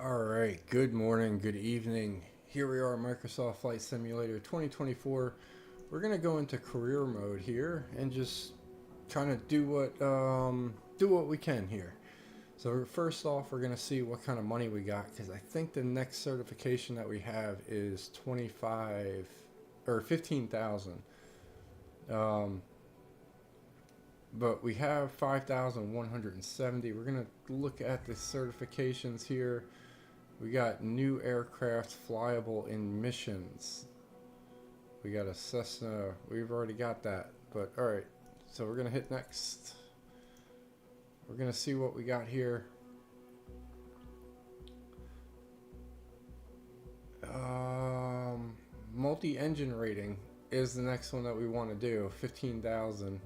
Alright, good morning, good evening. Here we are, Microsoft Flight Simulator 2024. We're going to go into career mode here and just kind of do what we can here. So first off, we're going to see what kind of money we got, because I think the next certification that we have is 25 or 15,000. But we have 5,170. We're going to look at the certifications here. We got new aircraft flyable in missions. We got a Cessna. We've already got that. But alright, so we're going to hit next. We're going to see what we got here. Multi-engine rating is the next one that we want to do. 15,000.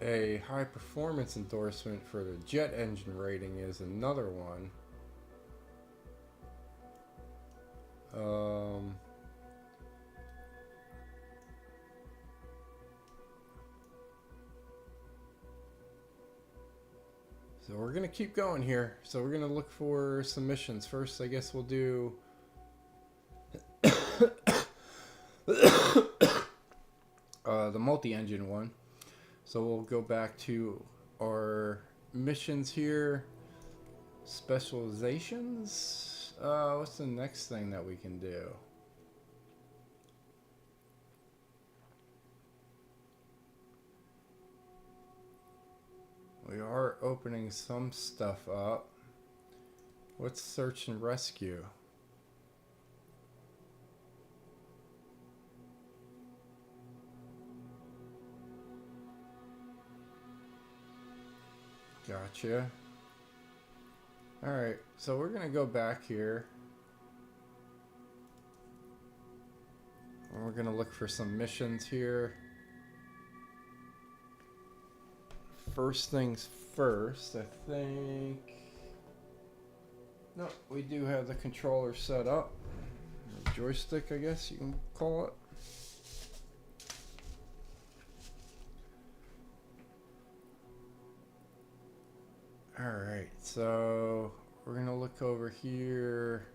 A high performance endorsement for the jet engine rating is another one. So we're gonna keep going here. So we're gonna look for submissions. First, I guess we'll do the multi-engine one. So we'll go back to our missions here. Specializations. What's the next thing that we can do? We are opening some stuff up. What's search and rescue? Gotcha. Alright, so we're gonna go back here. And we're gonna look for some missions here. First things first, I think. No, we do have the controller set up. Or joystick, I guess you can call it. Alright, so we're gonna look over here.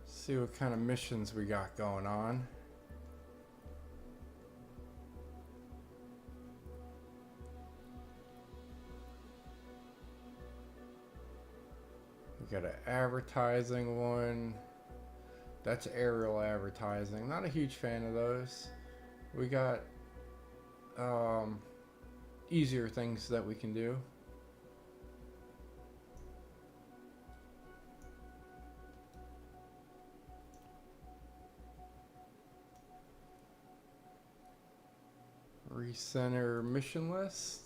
See what kind of missions we got going on. We got an advertising one. That's aerial advertising. Not a huge fan of those. We got easier things that we can do. Recenter mission list.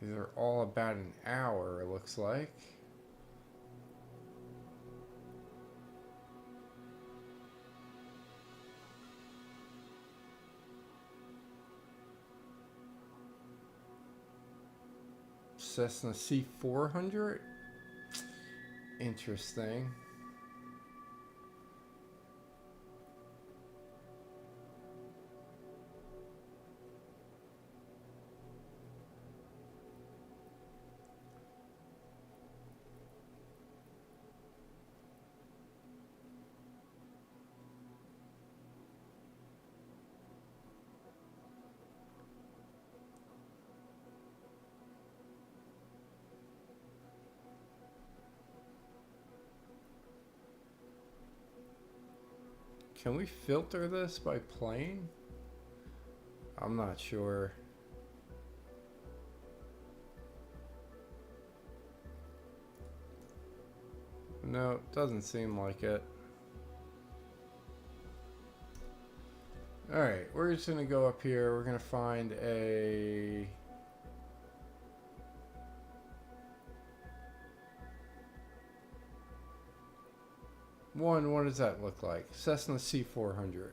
These are all about an hour, it looks like. Cessna C400. Interesting. Can we filter this by plane? I'm not sure. No, doesn't seem like it. Alright, we're just going to go up here. We're going to find a... what does that look like? Cessna C400.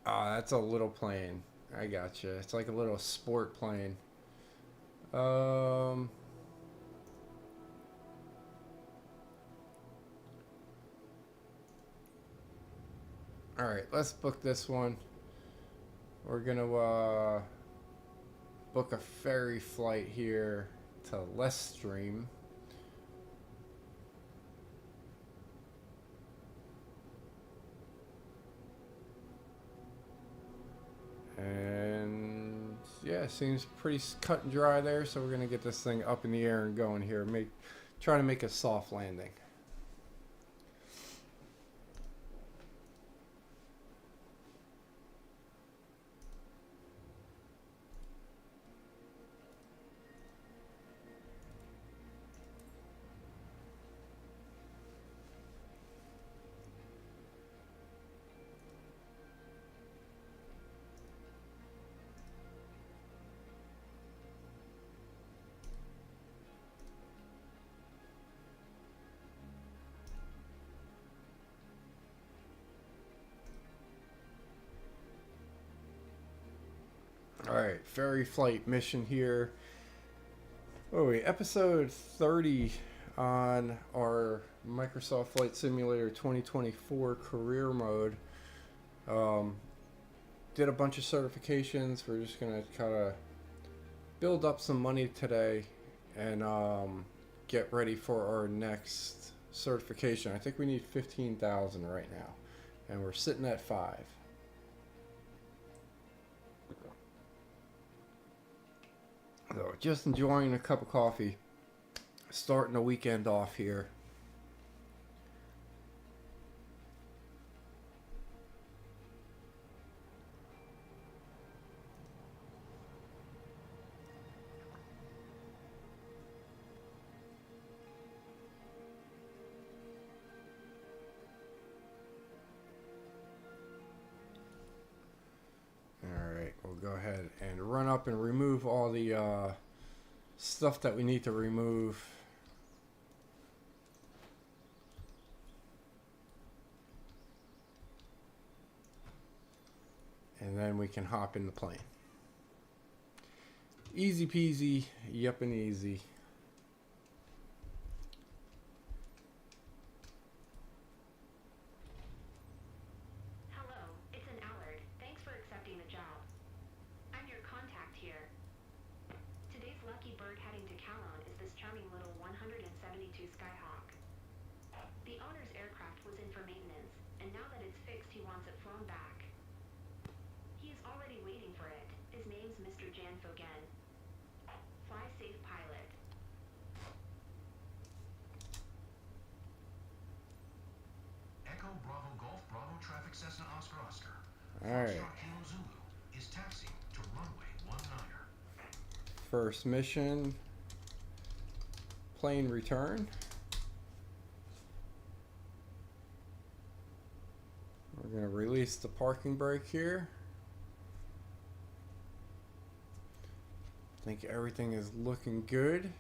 Ah, that's a little plane. I gotcha. It's like a little sport plane. Alright, let's book this one. We're gonna book a ferry flight here to Lestream. And yeah, seems pretty cut and dry there, so we're gonna get this thing up in the air and going here. Try to make a soft landing. Alright, ferry flight mission here. Oh wait, episode 30 on our Microsoft Flight Simulator 2024 career mode. Did a bunch of certifications. We're just gonna kind of build up some money today and get ready for our next certification. I think we need 15,000 right now, and we're sitting at 5. So just enjoying a cup of coffee, starting the weekend off here. Alright, we'll go ahead and run up and remove all the stuff that we need to remove. And then we can hop in the plane. Easy peasy, yep and easy. Bravo Golf Bravo traffic Cessna Oscar Oscar. Alright. Kilo Zulu is taxiing to runway 19er. First mission, plane return. We're going to release the parking brake here. I think everything is looking good.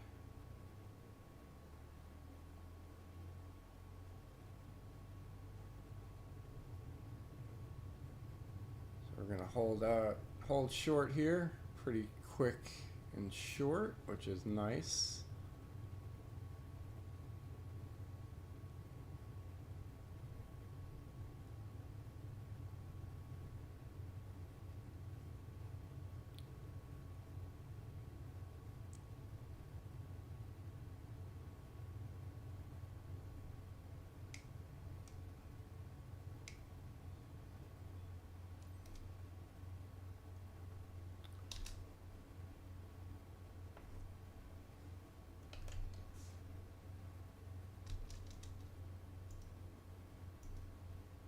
We're gonna hold short here, pretty quick and short, which is nice.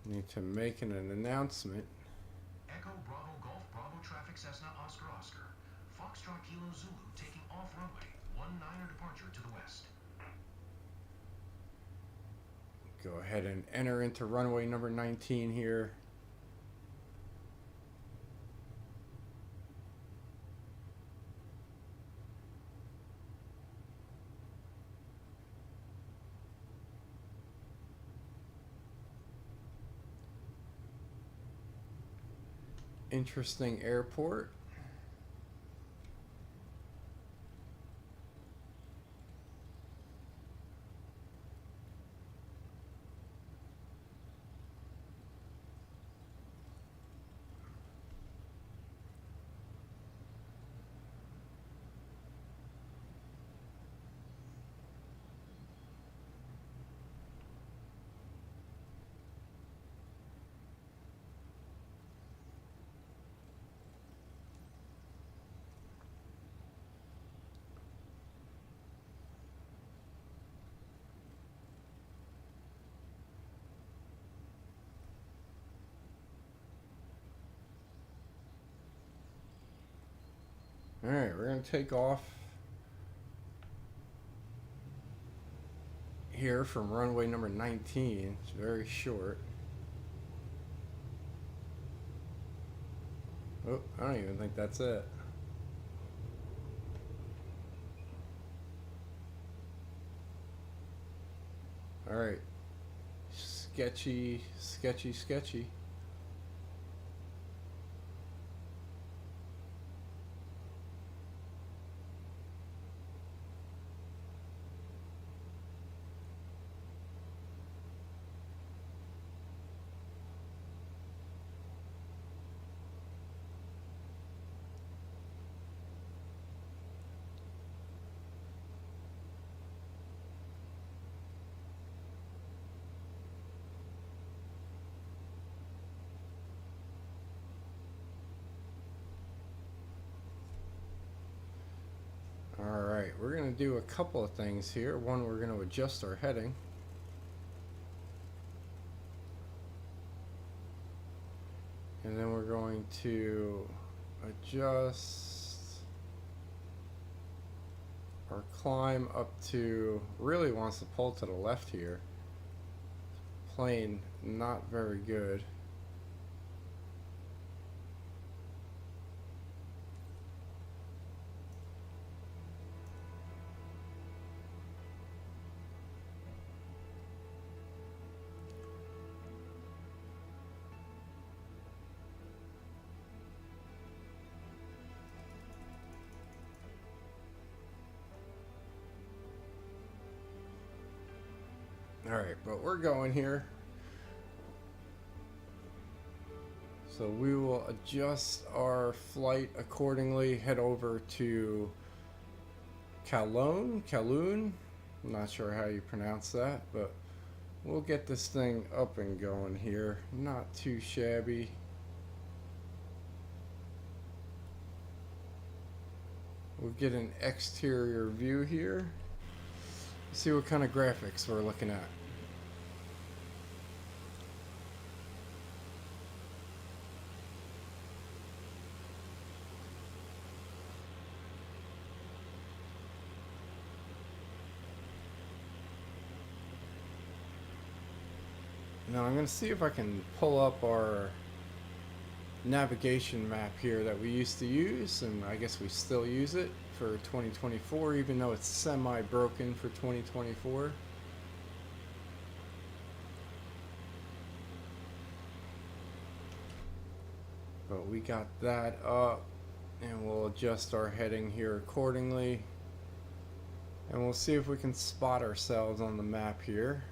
Need to make an announcement. Echo Bravo Golf Bravo traffic Cessna Oscar Oscar. Foxtrot Kilo Zulu taking off runway 19er departure to the west. Go ahead and enter into runway number 19 here. Interesting airport. Alright, we're going to take off here from runway number 19. It's very short. Oh, I don't even think that's it. Alright. Sketchy, sketchy, sketchy. Alright, we're going to do a couple of things here. One, we're going to adjust our heading. And then we're going to adjust our climb up to, really wants to pull to the left here. Plane not very good. Alright, but we're going here. So we will adjust our flight accordingly, head over to Kowloon. I'm not sure how you pronounce that, but we'll get this thing up and going here. Not too shabby. We'll get an exterior view here. See what kind of graphics we're looking at. Now I'm going to see if I can pull up our navigation map here that we used to use, and I guess we still use it for 2024, even though it's semi-broken for 2024. But we got that up, and we'll adjust our heading here accordingly. And we'll see if we can spot ourselves on the map here.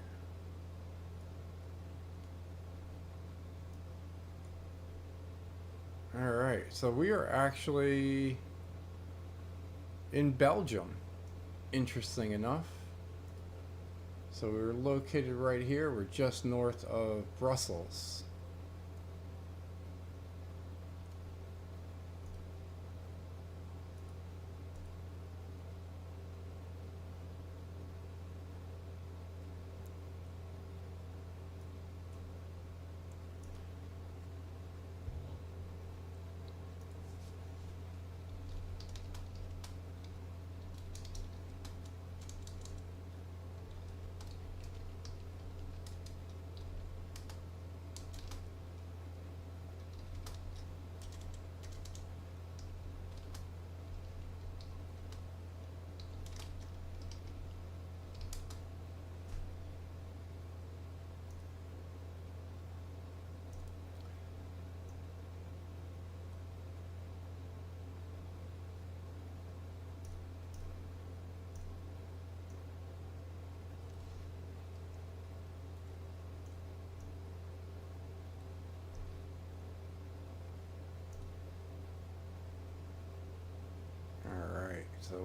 Alright, so we are actually in Belgium, interesting enough. So we're located right here, we're just north of Brussels.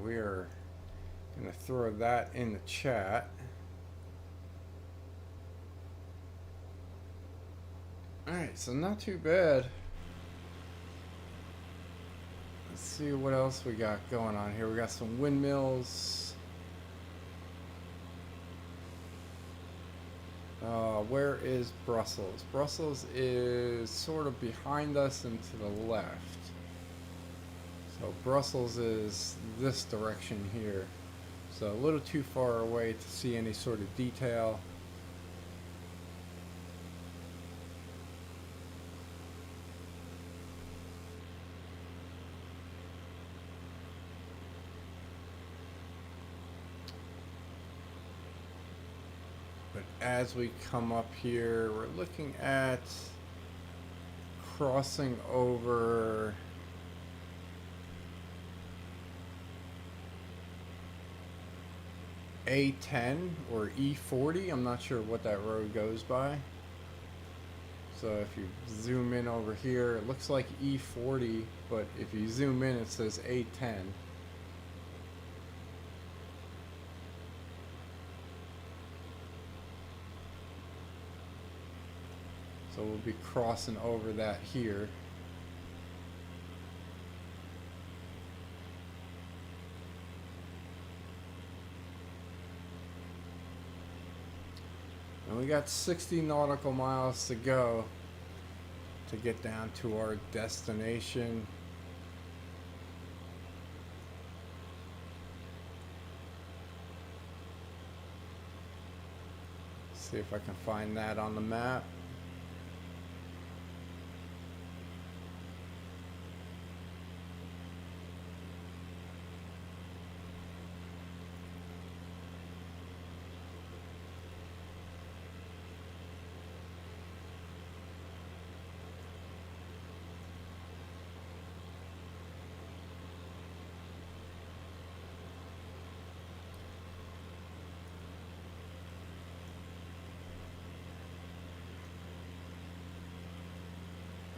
we are going to throw that in the chat. Alright, so not too bad. Let's see what else we got going on here. We got some windmills. Where is Brussels? Brussels is sort of behind us and to the left. So Brussels is this direction here. So a little too far away to see any sort of detail. But as we come up here, we're looking at crossing over A10 or E40. I'm not sure what that road goes by. So if you zoom in over here, it looks like E40, but if you zoom in, it says A10. So we'll be crossing over that here. And we got 60 nautical miles to go to get down to our destination. See if I can find that on the map.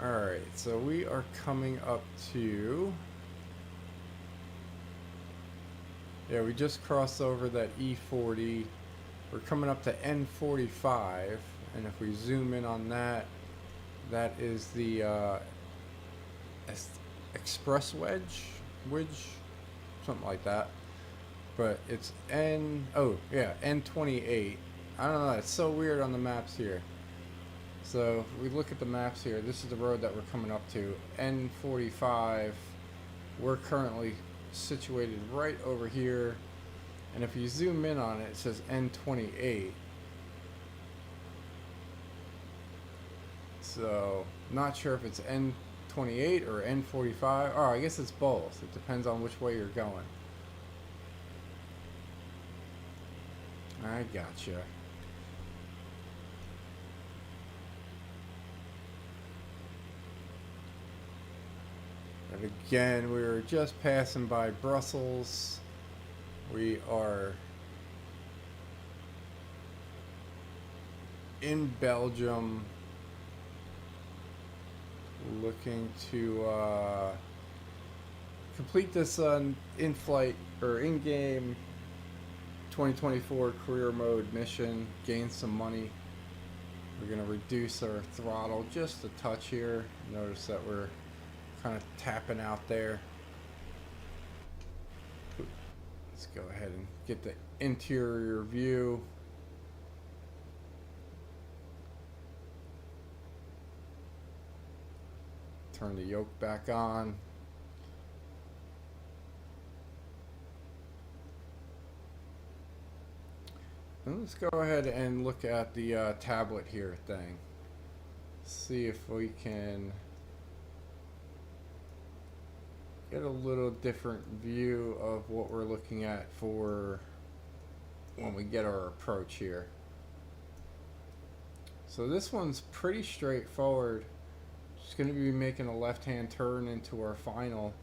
Alright, so we are coming up to... Yeah, we just crossed over that E40. We're coming up to N45, and if we zoom in on that, that is the express wedge, something like that. But it's N28. I don't know, it's so weird on the maps here. So if we look at the maps here, this is the road that we're coming up to, N45. We're currently situated right over here, and if you zoom in on it, it says N28. So not sure if it's N28 or N45. Oh, I guess it's both. It depends on which way you're going. I gotcha. And again, we were just passing by Brussels. We are in Belgium, looking to complete this in-flight or in-game 2024 career mode mission, gain some money. We're going to reduce our throttle just a touch here. Notice that we're kind of tapping out there. Let's go ahead and get the interior view. Turn the yoke back on. And let's go ahead and look at the tablet here thing. See if we can get a little different view of what we're looking at for when we get our approach here. So this one's pretty straightforward. Just going to be making a left-hand turn into our final,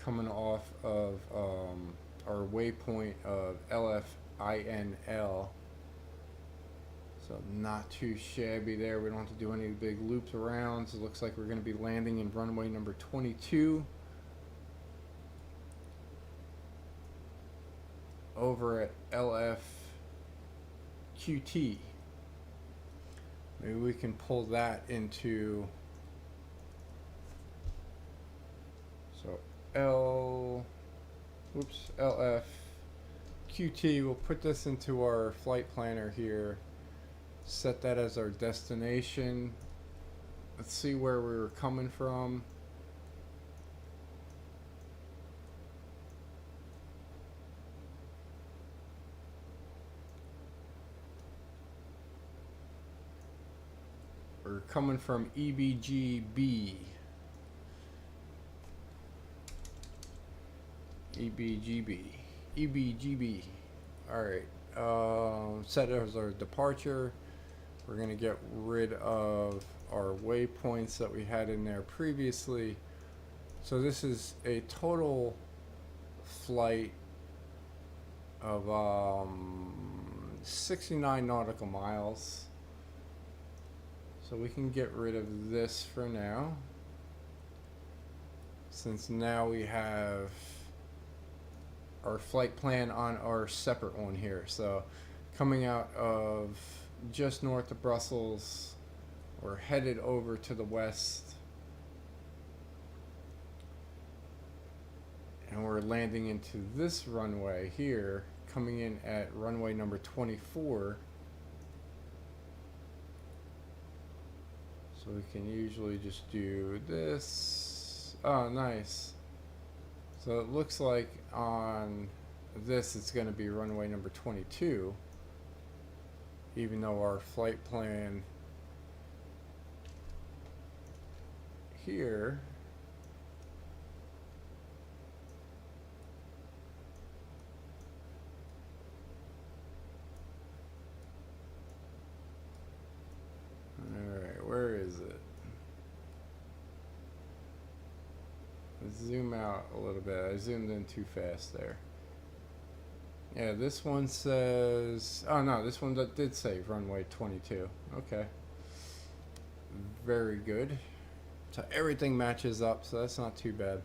coming off of our waypoint of LFINL. So not too shabby there. We don't have to do any big loops around. So it looks like we're going to be landing in runway number 22. over at LFQT. Maybe we can pull that into, so LFQT, we'll put this into our flight planner here, set that as our destination. Let's see where we were coming from. We're coming from EBGB. EBGB. Alright. Set as our departure. We're going to get rid of our waypoints that we had in there previously. So this is a total flight of 69 nautical miles. So we can get rid of this for now, since now we have our flight plan on our separate one here. So coming out of just north of Brussels, we're headed over to the west, and we're landing into this runway here, coming in at runway number 24. So we can usually just do this. Oh, nice. So it looks like on this it's going to be runway number 22, even though our flight plan here where is it? Let's zoom out a little bit. I zoomed in too fast there. Yeah, this one says, oh no, this one that did say runway 22. Okay. Very good. So everything matches up, so that's not too bad.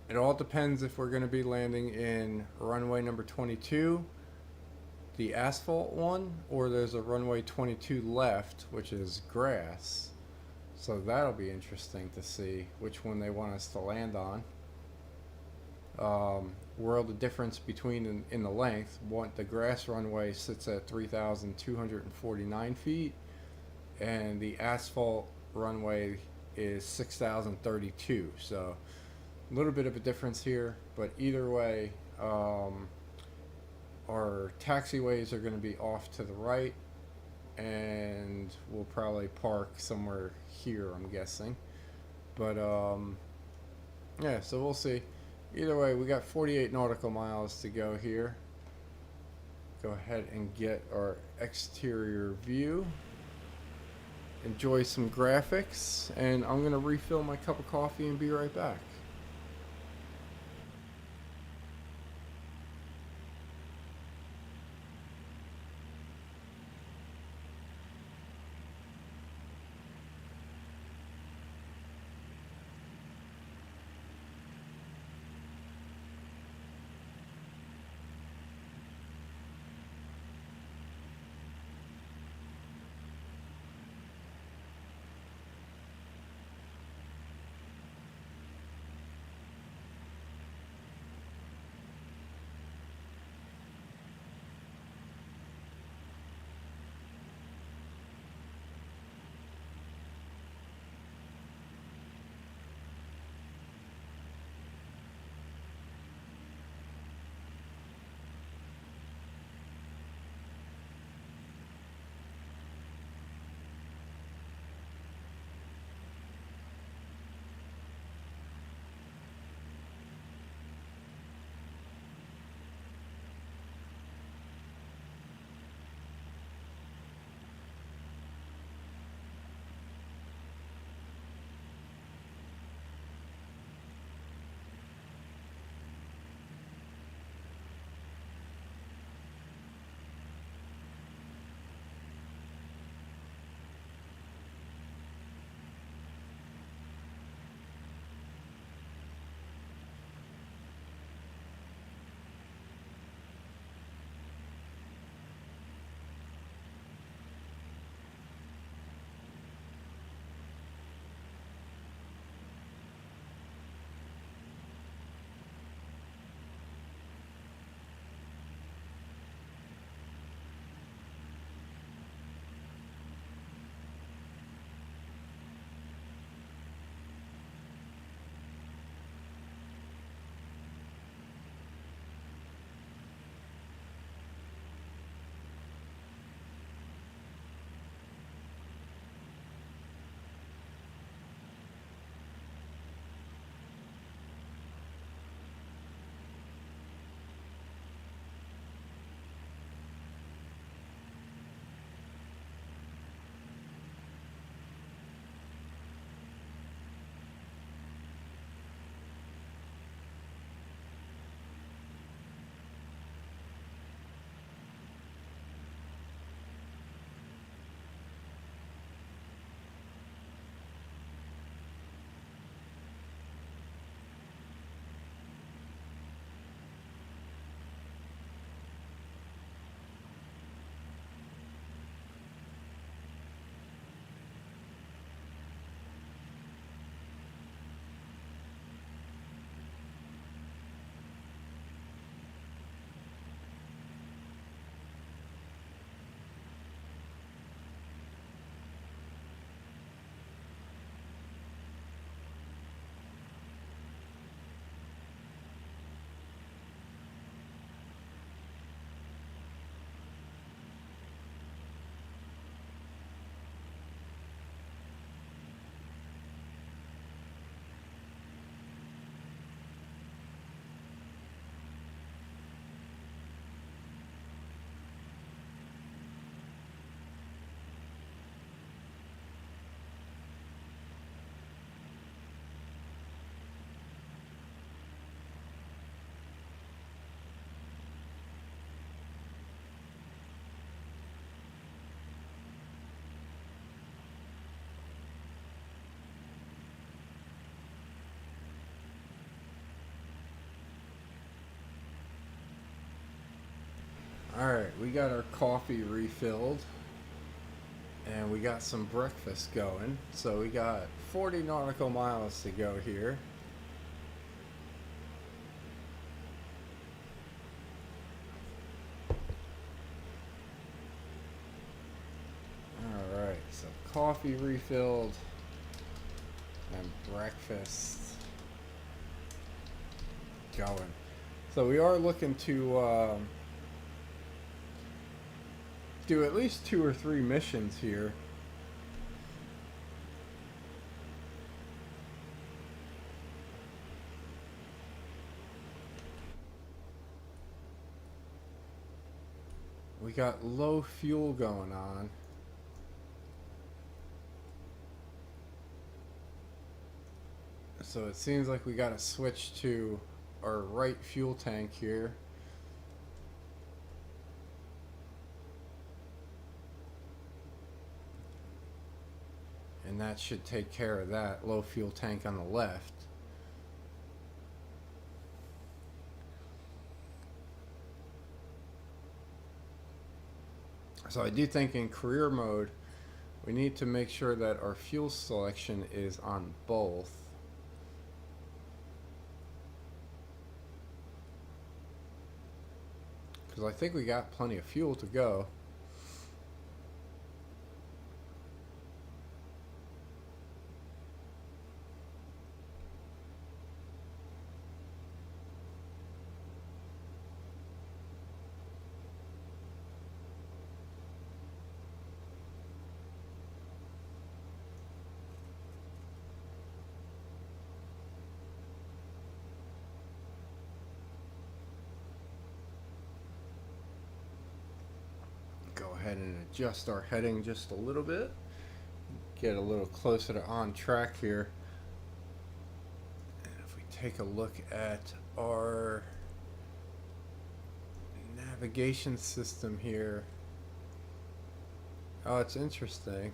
It all depends if we're going to be landing in runway number 22, the asphalt one, or there's a runway 22 left, which is grass. So that'll be interesting to see which one they want us to land on. World of difference between in the length. The grass runway sits at 3,249 feet, and the asphalt runway is 6,032. So a little bit of a difference here, but either way, our taxiways are going to be off to the right, and we'll probably park somewhere here, I'm guessing. But yeah, so we'll see. Either way, we got 48 nautical miles to go here. Go ahead and get our exterior view. Enjoy some graphics, and I'm going to refill my cup of coffee and be right back. Alright, we got our coffee refilled. And we got some breakfast going. So we got 40 nautical miles to go here. Alright, so coffee refilled and breakfast going. So we are looking to do at least 2 or 3 missions here. We got low fuel going on. So it seems like we gotta switch to our right fuel tank here. And that should take care of that low fuel tank on the left. So I do think in career mode, we need to make sure that our fuel selection is on both. Because I think we got plenty of fuel to go. Go ahead and adjust our heading just a little bit. Get a little closer to on track here. And if we take a look at our navigation system here. Oh, it's interesting.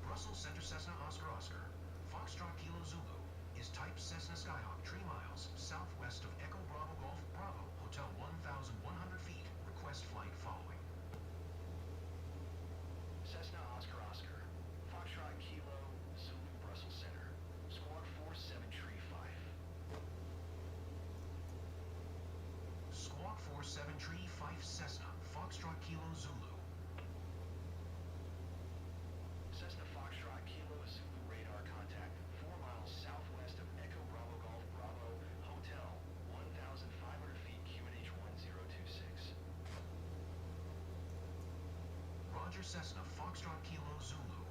Brussels Center Cessna Oscar Oscar. Foxtrot Kilo Zulu is type Cessna Skyhawk 3 miles southwest of Echo Bravo Golf Bravo. Hotel 1,100 feet. Request flight following. Cessna Oscar Oscar. Foxtrot Kilo Zulu Brussels Center. Squawk 4735. Squawk 4735 Cessna. Foxtrot Kilo Zulu. Cessna Foxtrot Kilo Zulu radar contact 4 miles southwest of Echo Bravo Golf Bravo. Hotel 1,500 feet QNH 1026. Roger Cessna Foxtrot Kilo Zulu.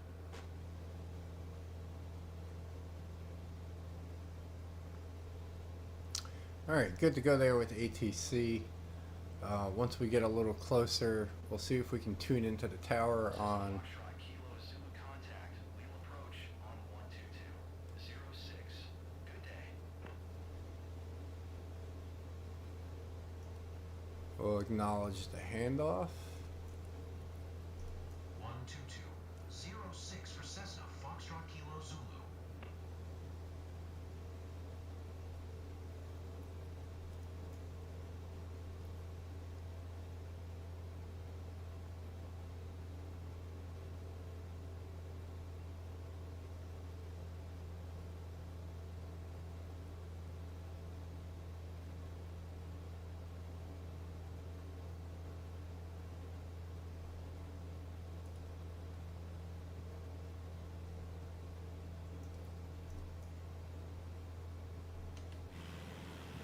Alright, good to go there with ATC. Once we get a little closer, we'll see if we can tune into the tower on Foxtrot Kilo Zulu contact. We will approach on 122.06. Good day. We'll acknowledge the handoff. 122.06 for Cessna Foxtrot Kilo Zulu.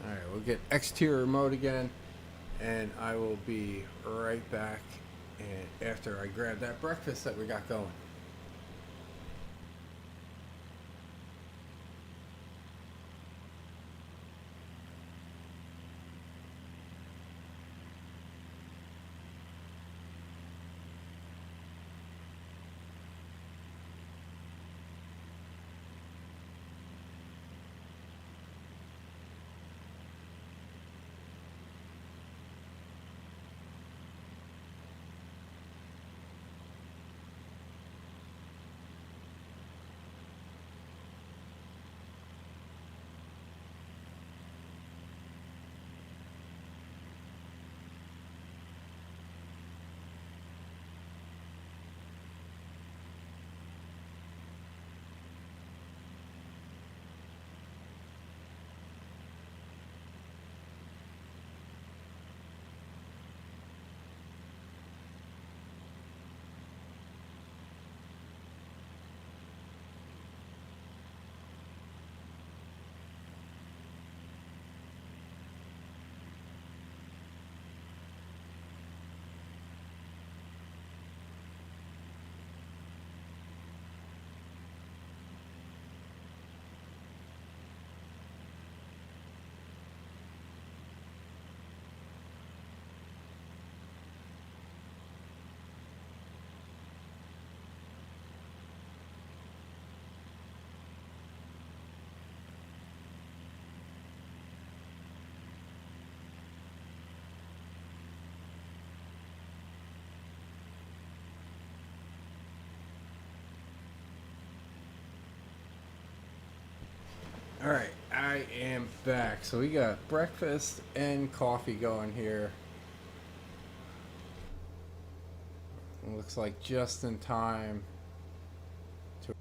Alright, we'll get exterior mode again, and I will be right back and after I grab that breakfast that we got going. Alright, I am back. So we got breakfast and coffee going here. It looks like just in time to.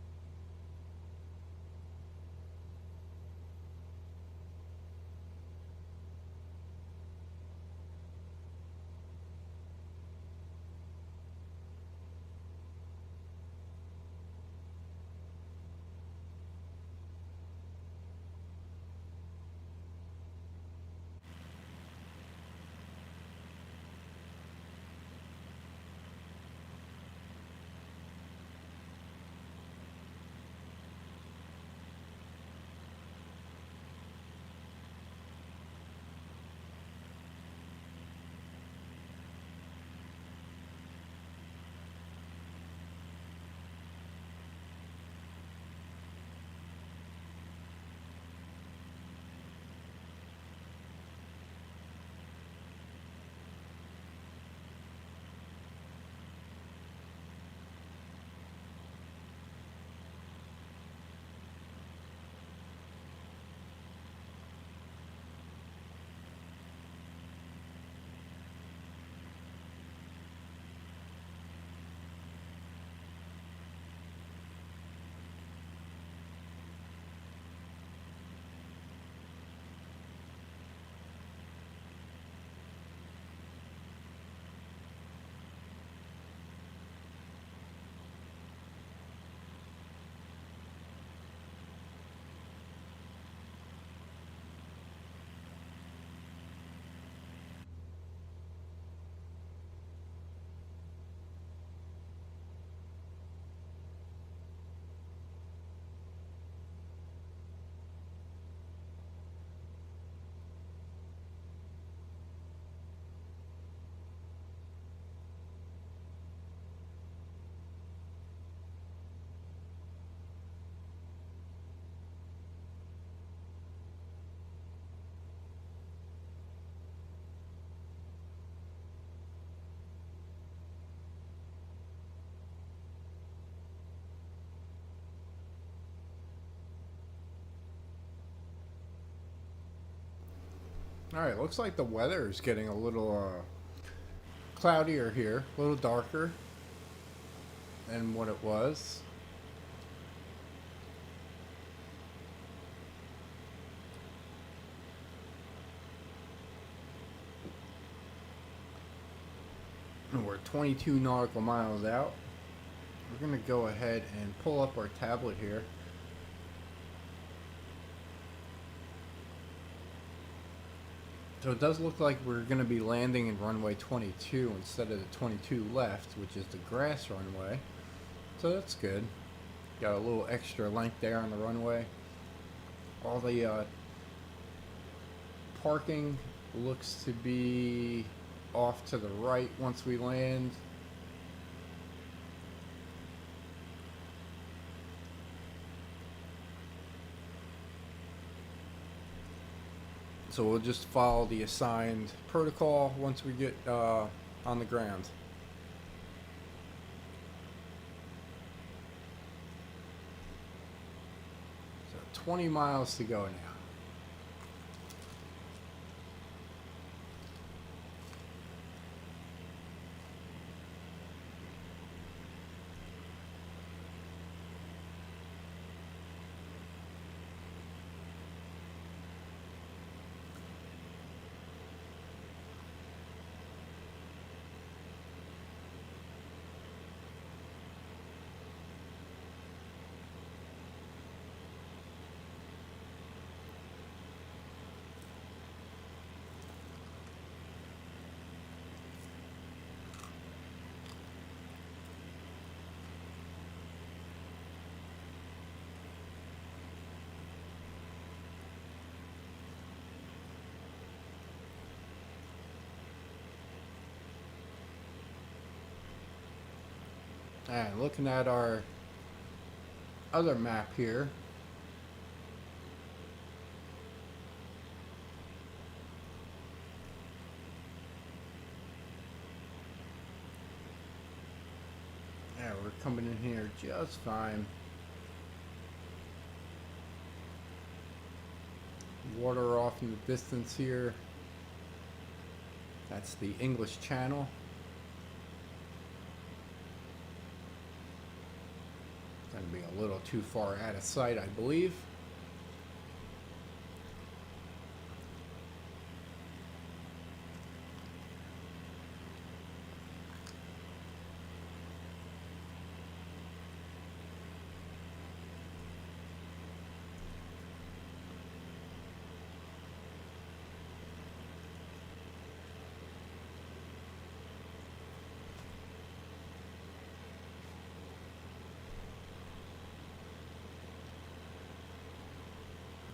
Alright, looks like the weather is getting a little cloudier here, a little darker than what it was. And we're 22 nautical miles out. We're going to go ahead and pull up our tablet here. So it does look like we're going to be landing in runway 22 instead of the 22 left, which is the grass runway. So that's good. Got a little extra length there on the runway. All the parking looks to be off to the right once we land. So we'll just follow the assigned protocol once we get on the ground. So 20 miles to go now. And looking at our other map here, yeah, we're coming in here just fine. water off in the distance here. That's the English Channel. Gonna be a little too far out of sight, I believe.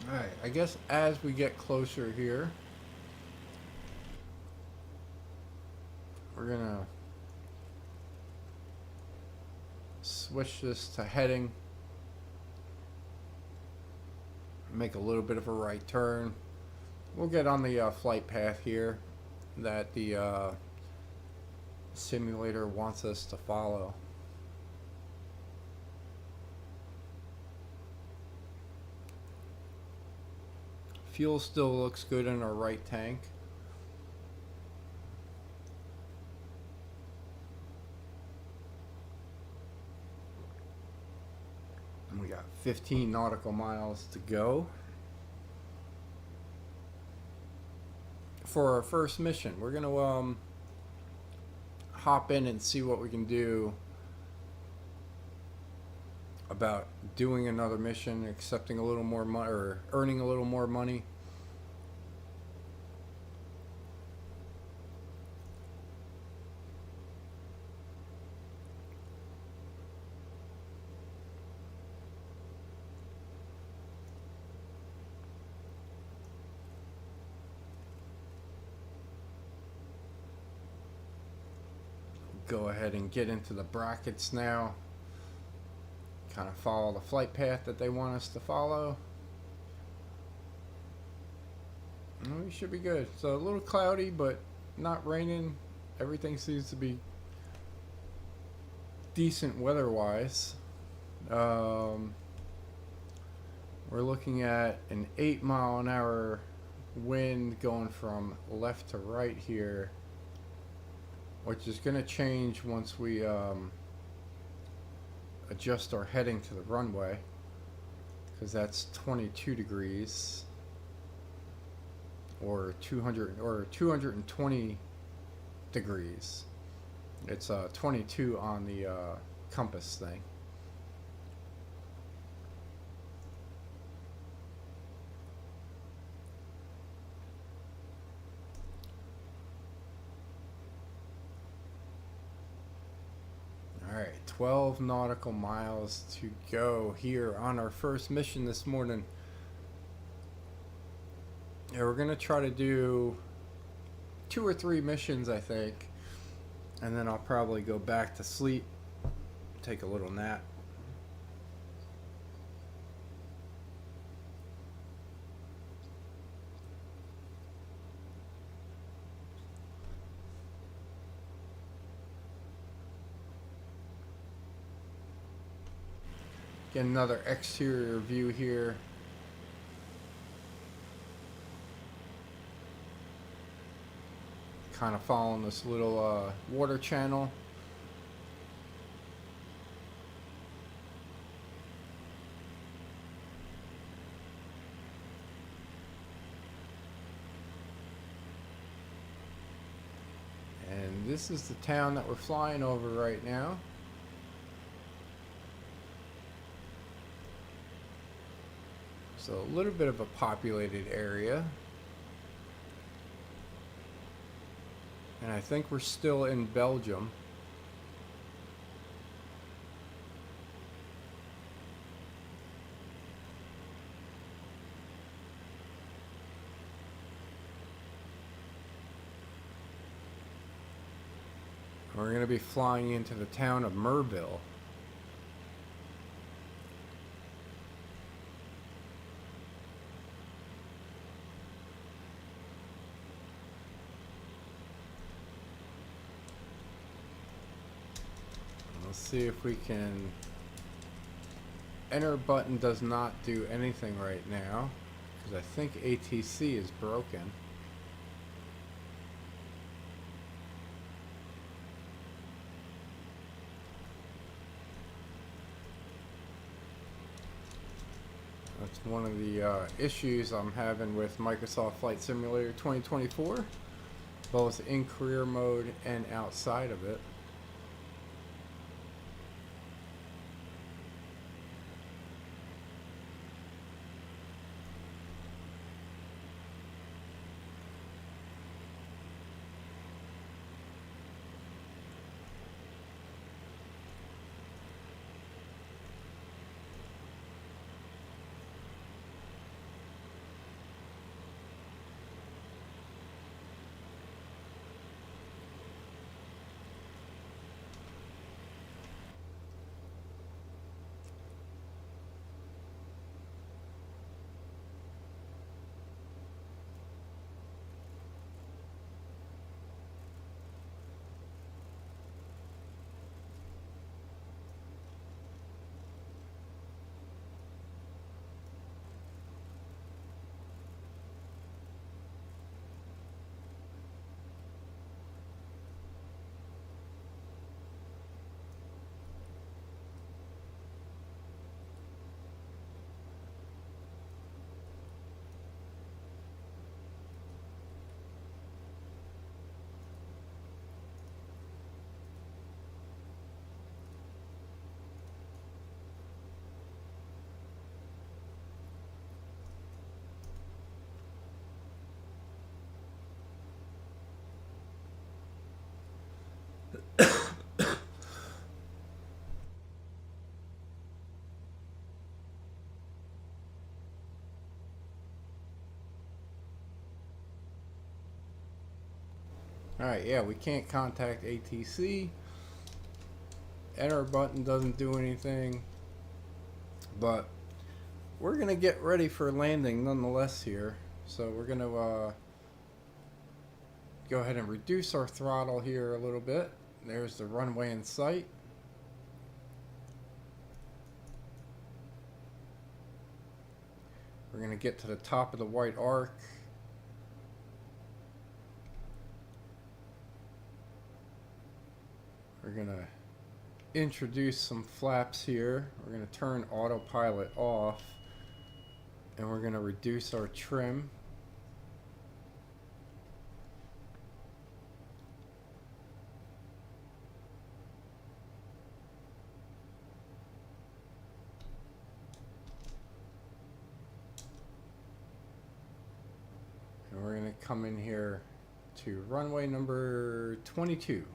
Alright, I guess as we get closer here, we're gonna switch this to heading, make a little bit of a right turn. We'll get on the flight path here that the simulator wants us to follow. Fuel still looks good in our right tank. And we got 15 nautical miles to go. For our first mission, we're gonna hop in and see what we can do about doing another mission, accepting a little more money, or earning a little more money. Go ahead and get into the brackets now. Kind of follow the flight path that they want us to follow. And we should be good. So a little cloudy, but not raining. Everything seems to be decent weather-wise. We're looking at an 8-mile-an-hour wind going from left to right here, which is going to change once we adjust our heading to the runway, because that's 22 degrees or 220 degrees. It's 22 on the compass thing. Alright, 12 nautical miles to go here on our first mission this morning. Yeah, we're going to try to do 2 or 3 missions, I think. And then I'll probably go back to sleep, take a little nap. Get another exterior view here. Kind of following this little water channel. And this is the town that we're flying over right now. So a little bit of a populated area. And I think we're still in Belgium. We're going to be flying into the town of Merville. See if we can. Enter button does not do anything right now because I think ATC is broken. That's one of the issues I'm having with Microsoft Flight Simulator 2024, both in career mode and outside of it. Alright, yeah, we can't contact ATC. Enter button doesn't do anything. But we're going to get ready for landing nonetheless here. So we're going to go ahead and reduce our throttle here a little bit. There's the runway in sight. We're going to get to the top of the white arc. We're going to introduce some flaps here. We're going to turn autopilot off, and we're going to reduce our trim. And we're going to come in here to runway number 22.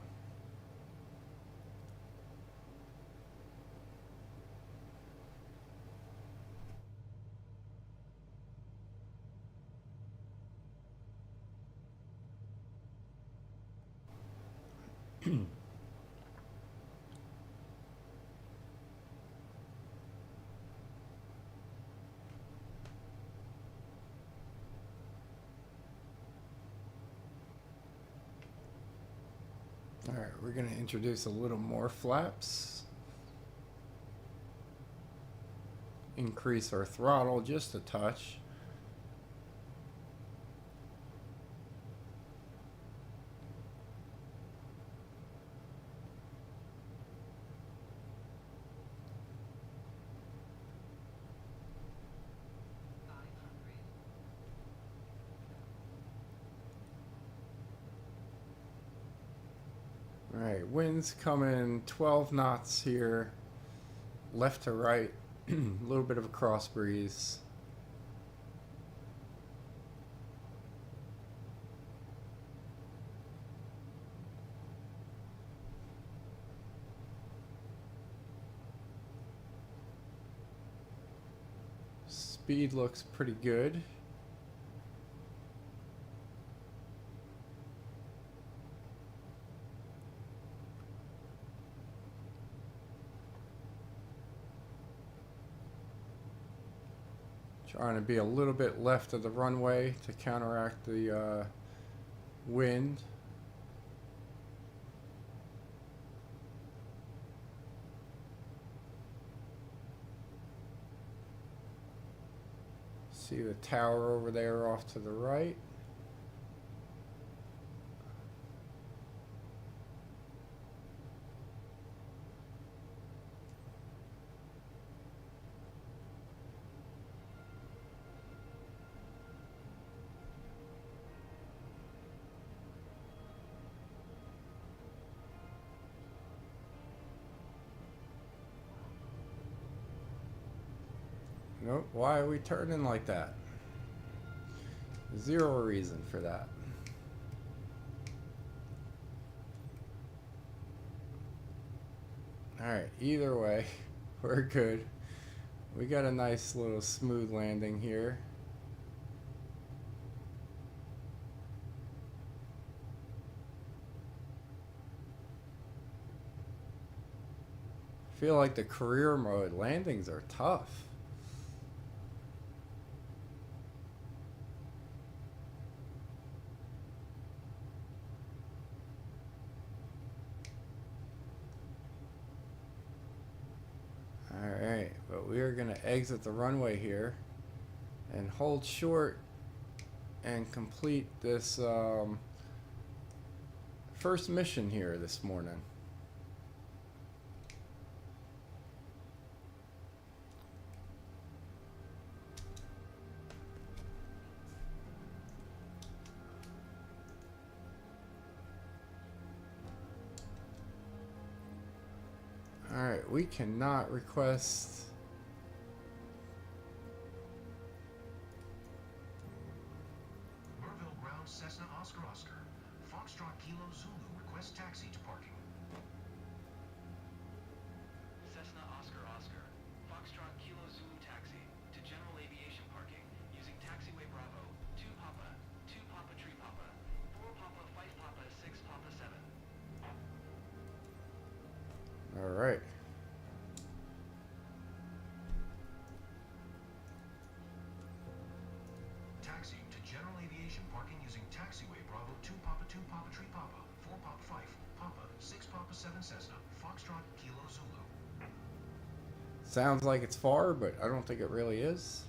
Alright, we're going to introduce a little more flaps. Increase our throttle just a touch. Alright, wind's coming 12 knots here, left to right, a little bit of a cross breeze. Speed looks pretty good. Trying to be a little bit left of the runway to counteract the wind. See the tower over there off to the right. Nope, why are we turning like that? Zero reason for that. Alright, either way, we're good. We got a nice little smooth landing here. I feel like the career mode landings are tough. Alright, but we are going to exit the runway here and hold short and complete this first mission here this morning. Alright, we cannot request. Merville ground Cessna Oscar Oscar. Foxtrot Kilo Zulu request taxi to parking. Cessna Oscar Oscar. Foxtrot Kilo Zulu taxi to general aviation parking using taxiway Bravo 2 Papa 2 Papa Tree Papa 4 Papa 5 Papa 6 Papa 7. Alright. Taxi to general aviation parking using taxiway Bravo 2 Papa 2 Papa Tree Papa 4 Papa 5 Papa 6 Papa 7 Cessna Foxtrot Kilo Zulu. Sounds like it's far, but I don't think it really is.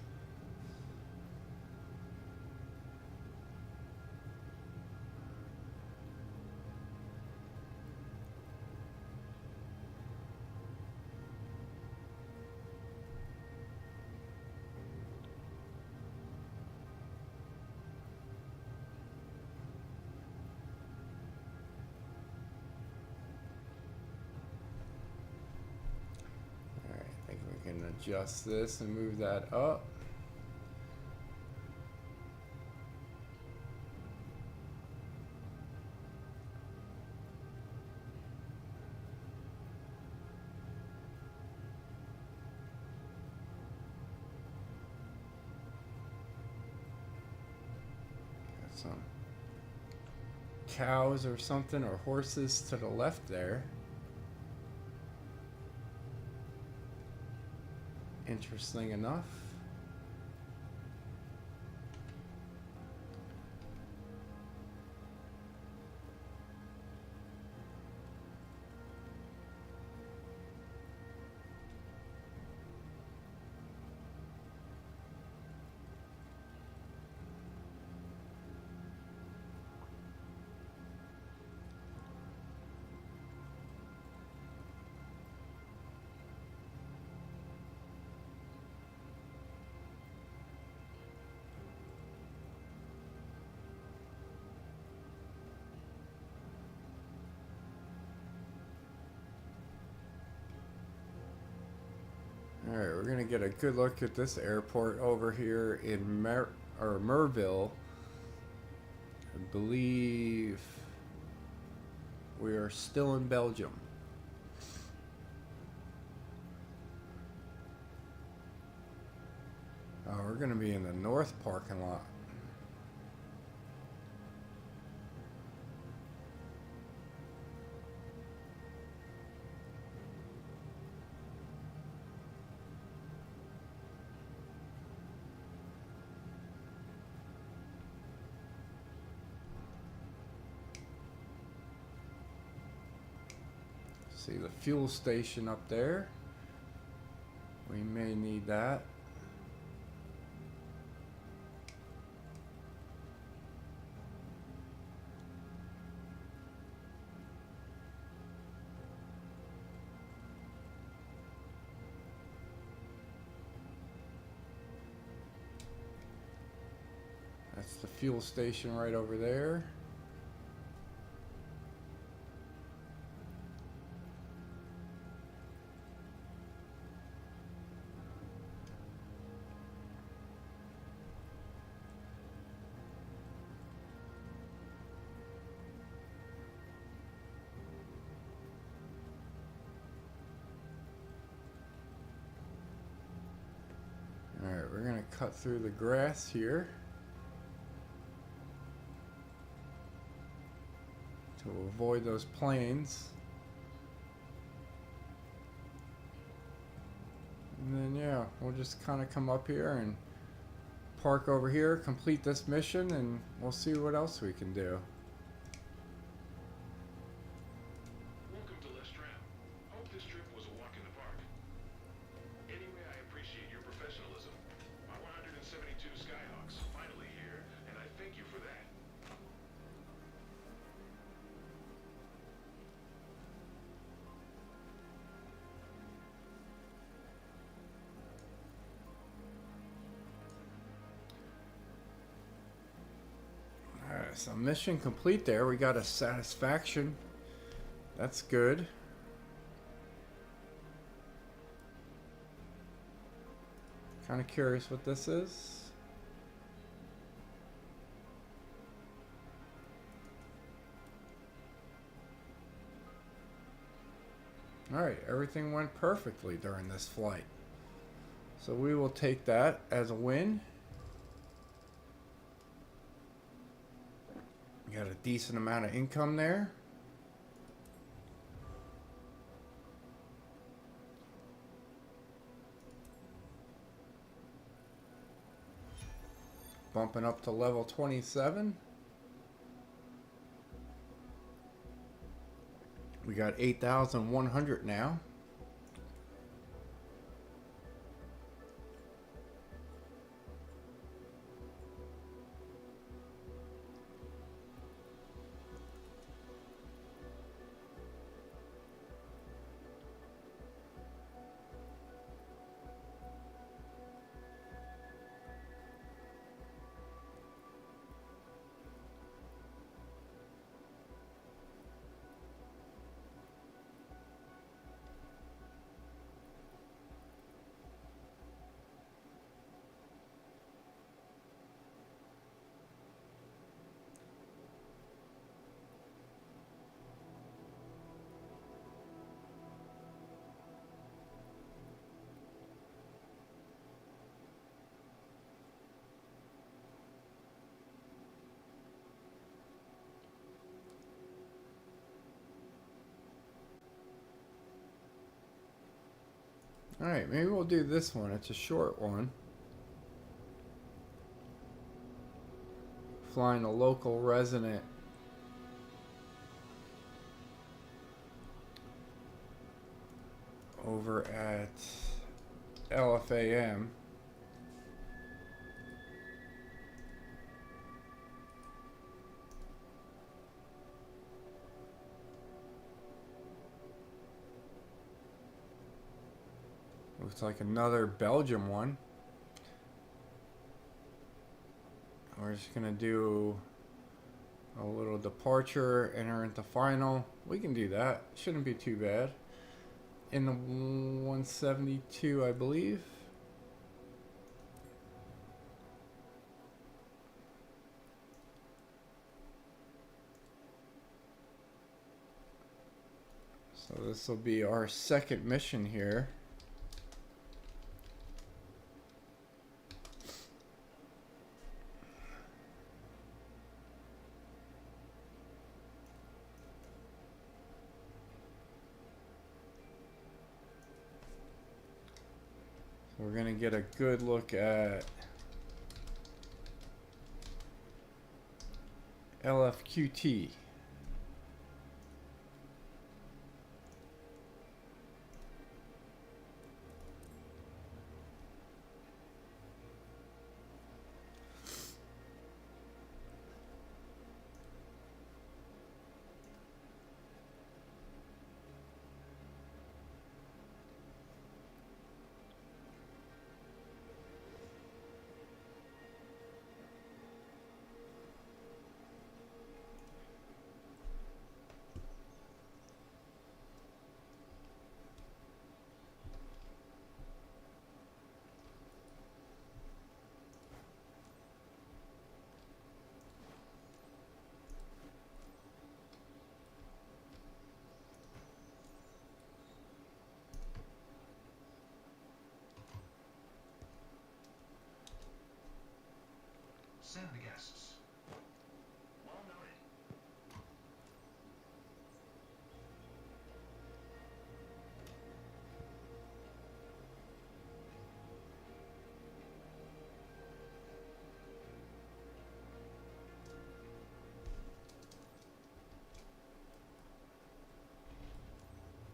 Adjust this and move that up. Got some cows or something, or horses to the left there. Interesting enough. Alright, we're going to get a good look at this airport over here in Merville. I believe we are still in Belgium. We're going to be in the north parking lot. See the fuel station up there. We may need that. That's the fuel station right over there. Alright, we're going to cut through the grass here to avoid those planes. And then yeah, we'll just kind of come up here and park over here, complete this mission, and we'll see what else we can do. Welcome to Lestram. Hope this trip was a walk in the park. Anyway, I appreciate your professionalism. My 172 Skyhawks finally here, and I thank you for that. Alright, so mission complete there. We got a satisfaction. That's good. Kind of curious what this is. Alright, everything went perfectly during this flight. So we will take that as a win. Got a decent amount of income there. Bumping up to level 27. We got 8,100 now. Alright, maybe we'll do this one. It's a short one. Flying a local resident over at LFAM. Looks like another Belgium one. We're just gonna do a little departure, enter into final. We can do that. Shouldn't be too bad. In the 172, I believe. So this will be our second mission here. We're going to get a good look at LFQT. Send the guests. Well noted.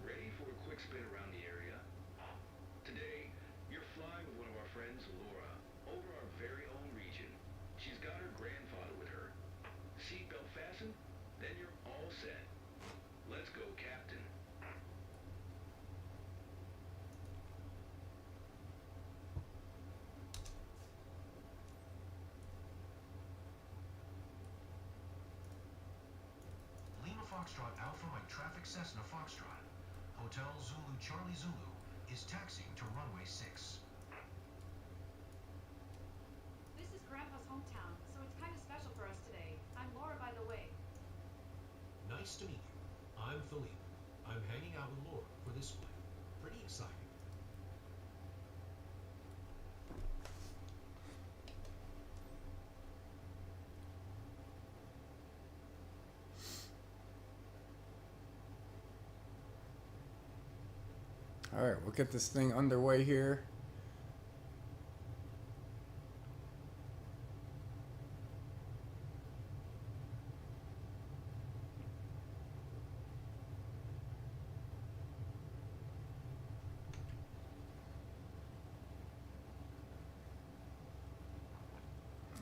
Ready for a quick spin around the area? Today, you're flying with one of our friends, Laura, over our very own region. She's got her grandfather with her. Seatbelt fastened? Then you're all set. Let's go, Captain. Lima Foxtrot Alpha Mike Traffic Cessna Foxtrot. Hotel Zulu Charlie Zulu is taxiing to runway 6. This is Grandpa's hometown, so it's kind of special for us today. I'm Laura, by the way. Nice to meet you. I'm Philippe. I'm hanging out with Laura for this flight. Pretty exciting. Alright, we'll get this thing underway here.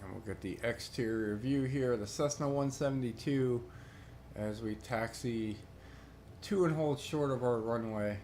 And we'll get the exterior view here of the Cessna 172 as we taxi to and hold short of our runway.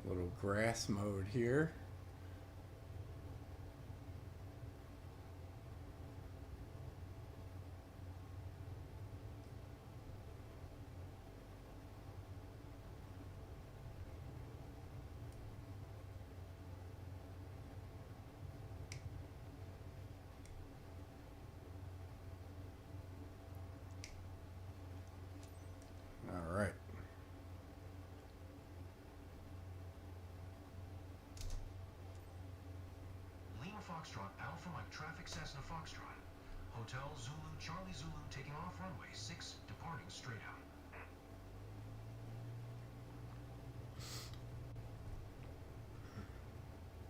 Little grass mode here. All right. Lima Foxtrot Alpha Mike Traffic Cessna Foxtrot. Hotel Zulu Charlie Zulu taking off runway 6, departing straight out.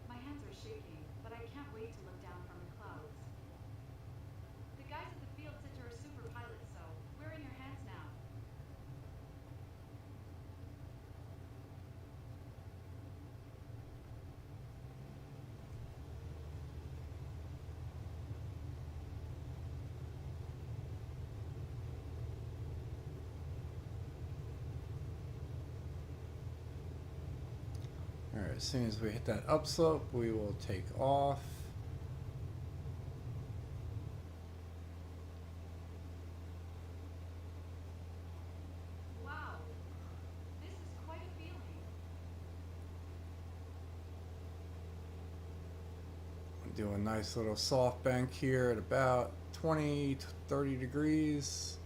My hands are shaking, but I can't wait to look down from the clouds. The guys at the field said you're a super pilot, so we're in your hands now. All right, as soon as we hit that upslope, we will take off. Wow, this is quite a feeling. Do a nice little soft bank here at about 20 to 30 degrees.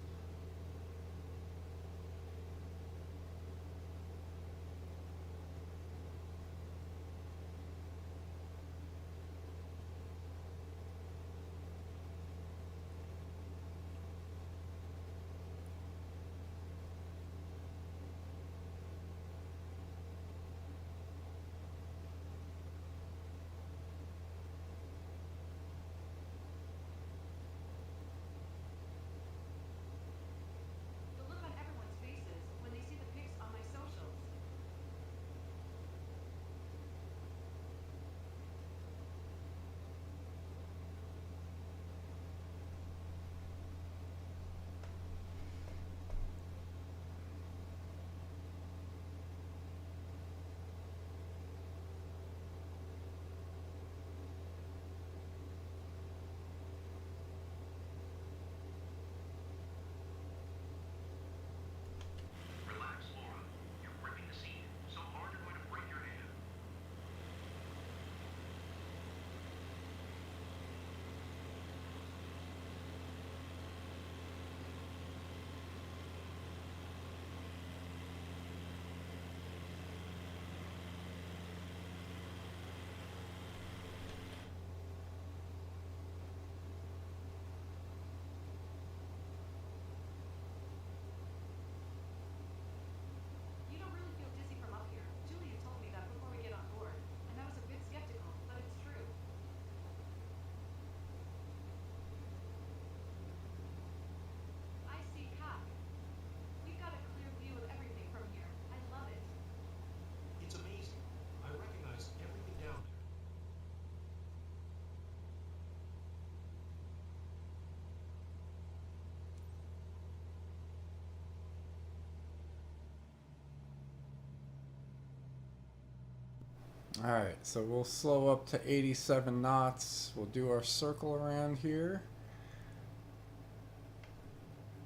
Alright, so we'll slow up to 87 knots. We'll do our circle around here.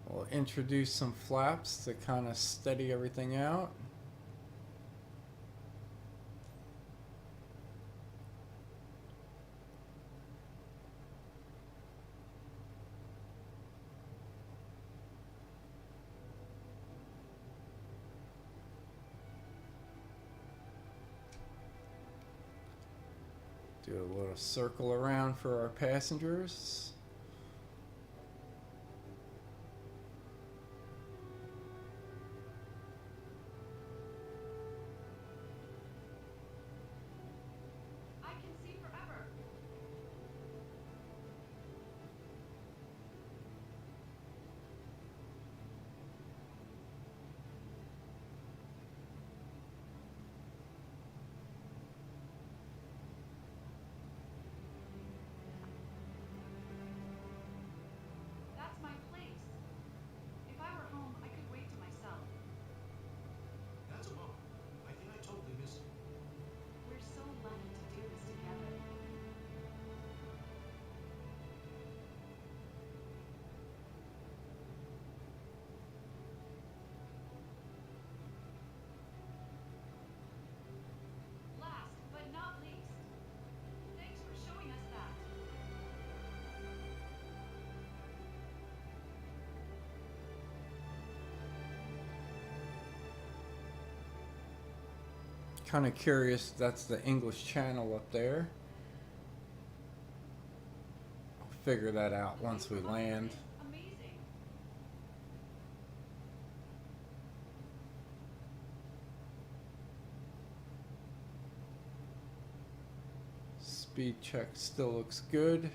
We'll introduce some flaps to kind of steady everything out. Do a little circle around for our passengers. I can see forever. That's my place. If I were home, I could wait to myself. That's a bummer. I think I totally missed it. We're so lucky to do this together. Last but not least, thanks for showing us that. Kind of curious, that's the English Channel up there. I'll figure that out once we land. Amazing. Speed check still looks good.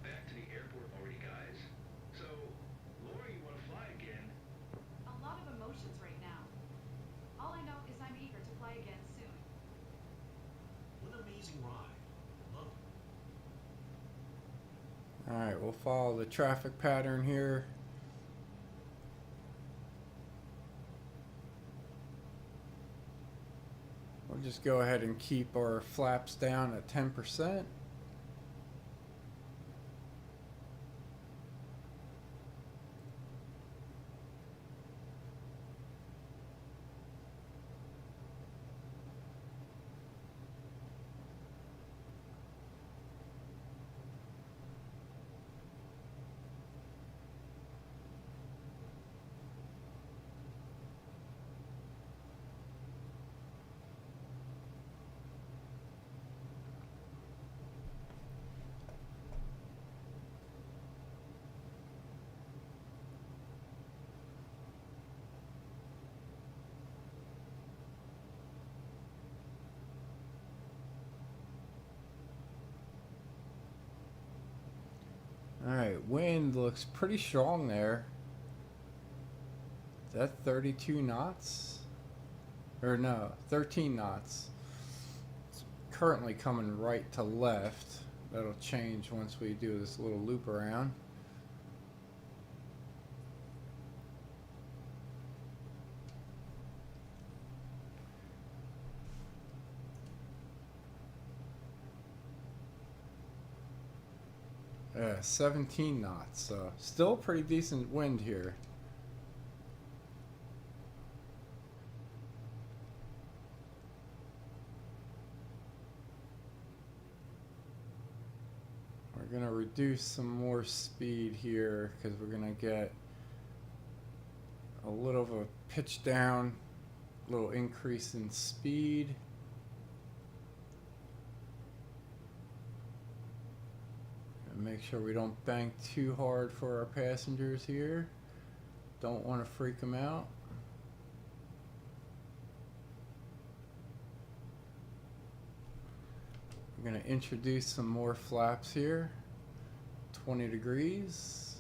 Back to the airport already, guys. So, Laura, you want to fly again? A lot of emotions right now. All I know is I'm eager to fly again soon. What an amazing ride. Loved it. Alright, we'll follow the traffic pattern here. We'll just go ahead and keep our flaps down at 10%. Alright, wind looks pretty strong there. Is that 32 knots? Or no, 13 knots. It's currently coming right to left. That'll change once we do this little loop around. Yeah, 17 knots, so still pretty decent wind here. We're gonna reduce some more speed here because we're gonna get a little of a pitch down, little increase in speed. make sure we don't bank too hard for our passengers here. Don't want to freak them out. We're going to introduce some more flaps here. 20 degrees.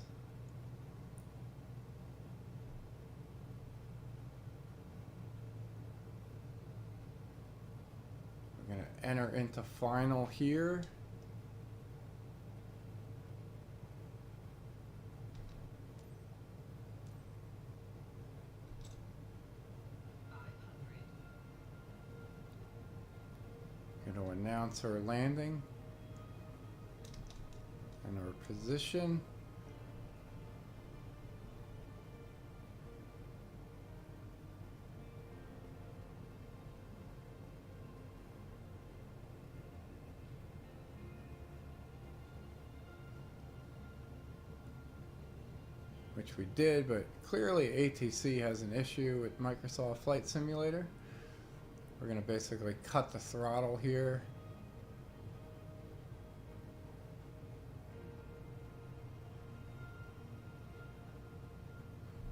We're going to enter into final here. Going to announce our landing and our position. Which we did, but clearly ATC has an issue with Microsoft Flight Simulator. We're going to basically cut the throttle here.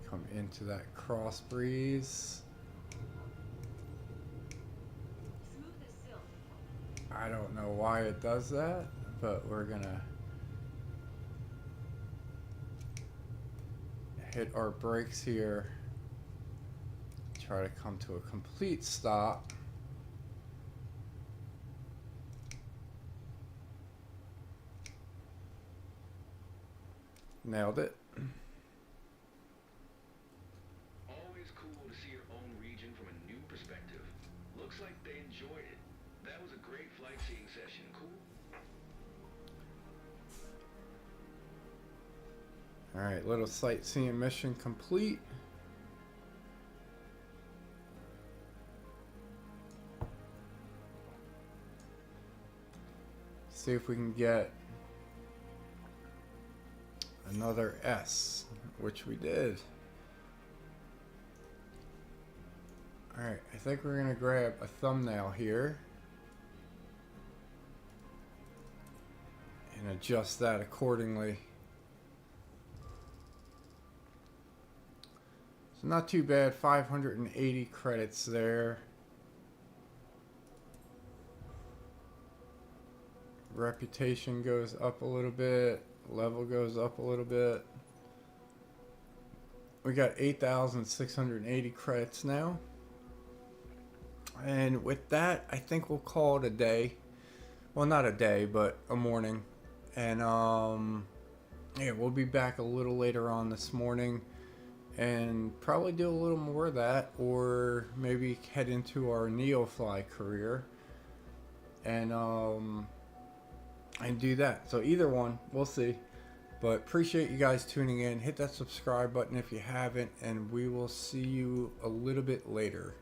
Come into that cross breeze. Smooth as silk. I don't know why it does that, but we're going to hit our brakes here. Try to come to a complete stop. Nailed it. Always cool to see your own region from a new perspective. Looks like they enjoyed it. That was a great flight seeing session. Cool. Alright, little sightseeing mission complete. See if we can get another S, which we did. Alright, I think we're going to grab a thumbnail here and adjust that accordingly. So not too bad, 580 credits there. Reputation goes up a little bit. Level goes up a little bit. We got 8,680 credits now. And with that, I think we'll call it a day. Well, not a day, but a morning. And yeah, we'll be back a little later on this morning and probably do a little more of that, or maybe head into our NeoFly career and do that. So either one, we'll see. But appreciate you guys tuning in. Hit that subscribe button if you haven't, and we will see you a little bit later.